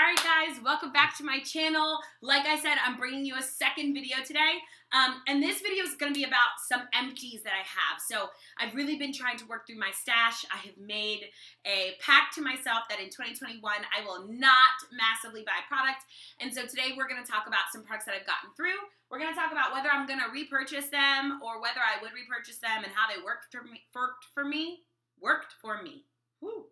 Alright guys, welcome back to my channel. Like I said, I'm bringing you a second video today. And this video is going to be about some empties that I have. So I've really been trying to work through my stash. I have made a pact to myself that in 2021 I will not massively buy products. And so today we're going to talk about some products that I've gotten through. We're going to talk about whether I'm going to repurchase them or whether I would repurchase them and how they worked for me. Woo.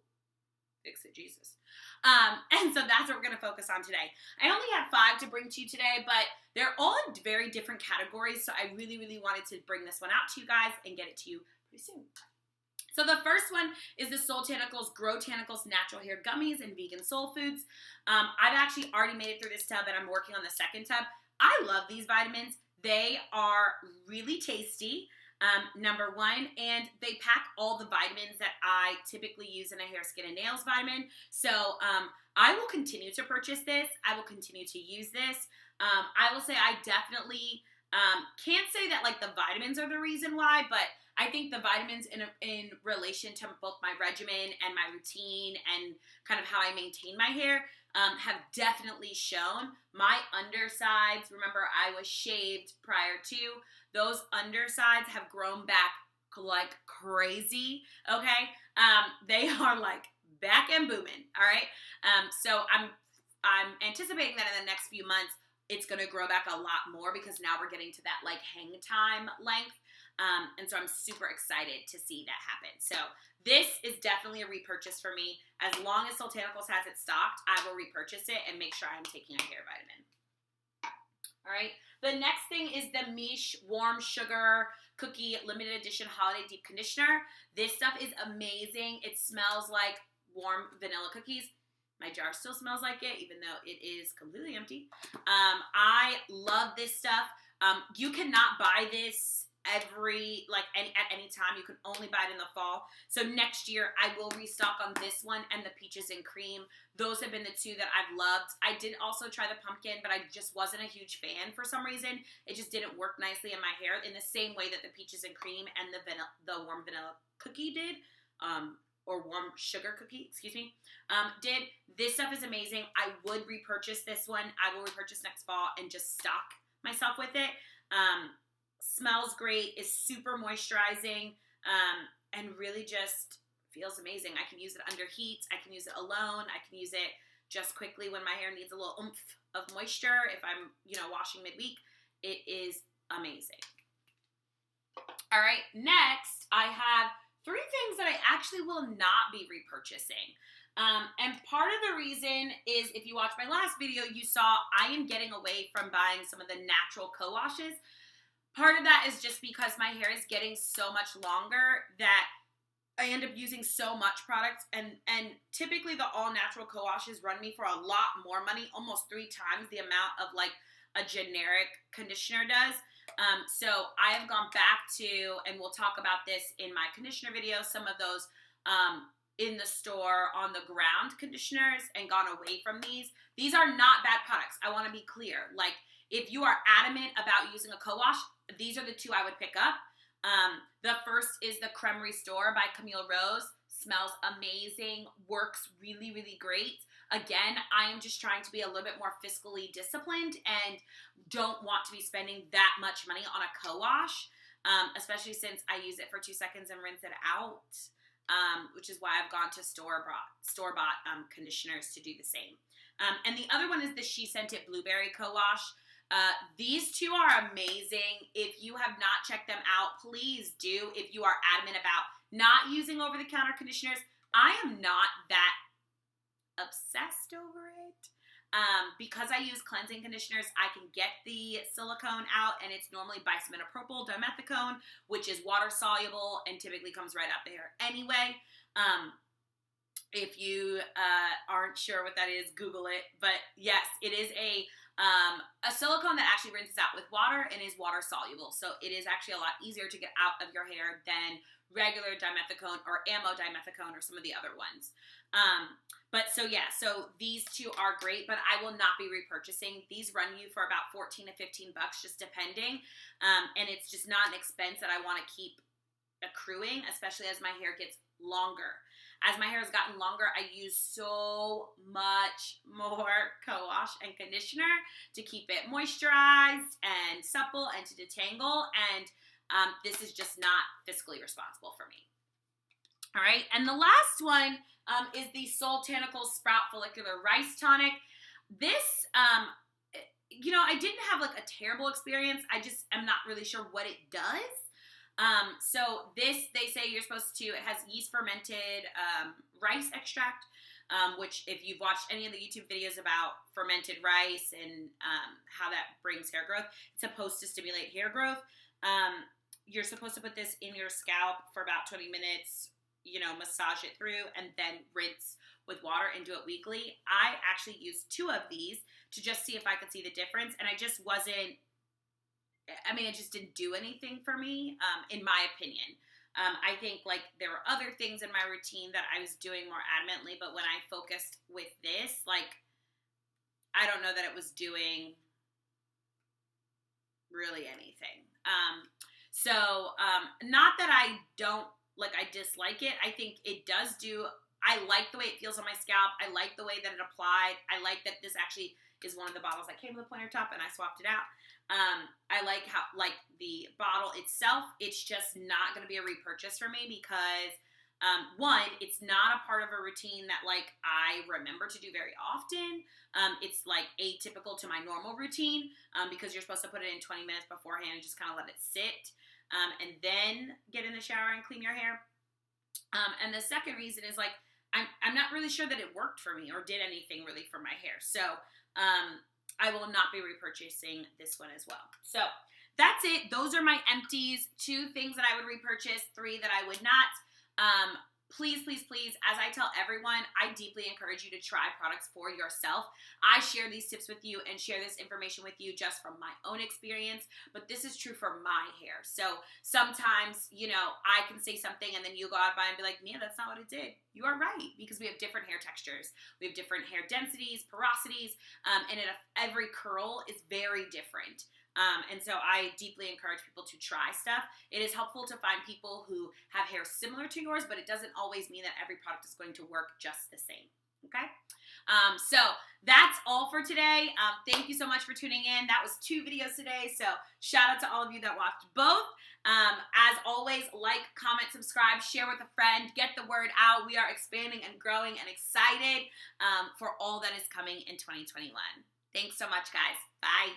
Fix it, Jesus. And so that's what we're going to focus on today. I only have 5 to bring to you today, but they're all in very different categories, so I really wanted to bring this one out to you guys and get it to you pretty soon. So the first one is the Soultanicals, Growtanicals Natural Hair Gummies and Vegan Soul Foods. I've actually already made it through this tub, and I'm working on the second tub. I love these vitamins. They are really tasty. Number one, and they pack all the vitamins that I typically use in a hair, skin, and nails vitamin. So I will continue to purchase this. I will continue to use this. I will say I definitely can't say that like the vitamins are the reason why, but I think the vitamins in relation to both my regimen and my routine and kind of how I maintain my hair have definitely shown. My undersides, remember I was shaved prior to, those undersides have grown back like crazy, okay? They are like back and booming, all right? So I'm anticipating that in the next few months, it's gonna grow back a lot more because now we're getting to that like hang time length. And so I'm super excited to see that happen. So this is definitely a repurchase for me. As long as Soultanicals has it stocked, I will repurchase it and make sure I'm taking a hair vitamin. All right. The next thing is the Miche Warm Sugar Cookie Limited Edition Holiday Deep Conditioner. This stuff is amazing. It smells like warm vanilla cookies. My jar still smells like it, even though it is completely empty. I love this stuff. You cannot buy this at any time. You can only buy it in the fall. So next year I will restock on this one and the peaches and cream. Those have been the two that I've loved. I did also try the pumpkin, but I just wasn't a huge fan for some reason. It just didn't work nicely in my hair in the same way that the peaches and cream and the warm vanilla cookie did, or warm sugar cookie, excuse me, did. This stuff is amazing. I would repurchase this one. I will repurchase next fall and just stock myself with it. Smells great, is super moisturizing, and really just feels amazing. I can use it under heat. I can use it alone. I can use it just quickly when my hair needs a little oomph of moisture. If I'm, washing midweek, it is amazing. All right, next I have 3 things that I actually will not be repurchasing. And part of the reason is, if you watched my last video, you saw I am getting away from buying some of the natural co-washes. Part of that is just because my hair is getting so much longer that I end up using so much product, and typically the all-natural co-washes run me for a lot more money, almost 3 times the amount of like a generic conditioner does. So I have gone back to, and we'll talk about this in my conditioner video, some of those in the store on the ground conditioners, and gone away from these. These are not bad products. I want to be clear. Like, if you are adamant about using a co-wash, these are the 2 I would pick up. The first is the Creme Restore by Camille. Smells amazing, works really great. Again, I am just trying to be a little bit more fiscally disciplined and don't want to be spending that much money on a co-wash, especially since I use it for 2 seconds and rinse it out, which is why I've gone to store-bought conditioners to do the same. And the other one is the She Scented Blueberry Co-Wash. These 2 are amazing. If you have not checked them out, please do. If you are adamant about not using over-the-counter conditioners, I am not that obsessed over it. Because I use cleansing conditioners, I can get the silicone out, and it's normally bisaminopropyl dimethicone, which is water-soluble and typically comes right out the hair anyway. If you aren't sure what that is, Google it. But yes, it is a silicone that actually rinses out with water and is water soluble. So it is actually a lot easier to get out of your hair than regular dimethicone or amodimethicone or some of the other ones. So these 2 are great, but I will not be repurchasing. These run you for about $14 to $15, just depending. And it's just not an expense that I want to keep accruing, especially as my hair gets longer. As my hair has gotten longer, I use so much more wash and conditioner to keep it moisturized and supple and to detangle, and this is just not fiscally responsible for me. All right, and the last one is the Soultanicals Sprout Folicular Rice Tonic. This, I didn't have like a terrible experience. I just am not really sure what it does. So this, they say you're supposed to, it has yeast fermented rice extract, which if you've watched any of the YouTube videos about fermented rice and how that brings hair growth, it's supposed to stimulate hair growth. You're supposed to put this in your scalp for about 20 minutes, massage it through, and then rinse with water and do it weekly. I actually used 2 of these to just see if I could see the difference, and it just didn't do anything for me, in my opinion. I think, like, there were other things in my routine that I was doing more adamantly, but when I focused with this, like, I don't know that it was doing really anything. Not that I don't, I dislike it. I think it does I like the way it feels on my scalp. I like the way that it applied. I like that this actually is one of the bottles that came with a pointer top, and I swapped it out. I like how, the bottle itself, it's just not going to be a repurchase for me because, one, it's not a part of a routine that, I remember to do very often. It's, atypical to my normal routine because you're supposed to put it in 20 minutes beforehand and just kind of let it sit and then get in the shower and clean your hair. And the second reason is, I'm not really sure that it worked for me or did anything really for my hair. So, I will not be repurchasing this one as well. So, that's it. Those are my empties. 2 things that I would repurchase, 3 that I would not. Please, please, please, as I tell everyone, I deeply encourage you to try products for yourself. I share these tips with you and share this information with you just from my own experience, but this is true for my hair. So sometimes, I can say something and then you go out by and be like, Mia, that's not what it did. You are right, because we have different hair textures. We have different hair densities, porosities, and every curl is very different. And so I deeply encourage people to try stuff. It is helpful to find people who have hair similar to yours, but it doesn't always mean that every product is going to work just the same. Okay? So that's all for today. Thank you so much for tuning in. That was 2 videos today. So shout out to all of you that watched both. As always, like, comment, subscribe, share with a friend, get the word out. We are expanding and growing and excited for all that is coming in 2021. Thanks so much, guys. Bye.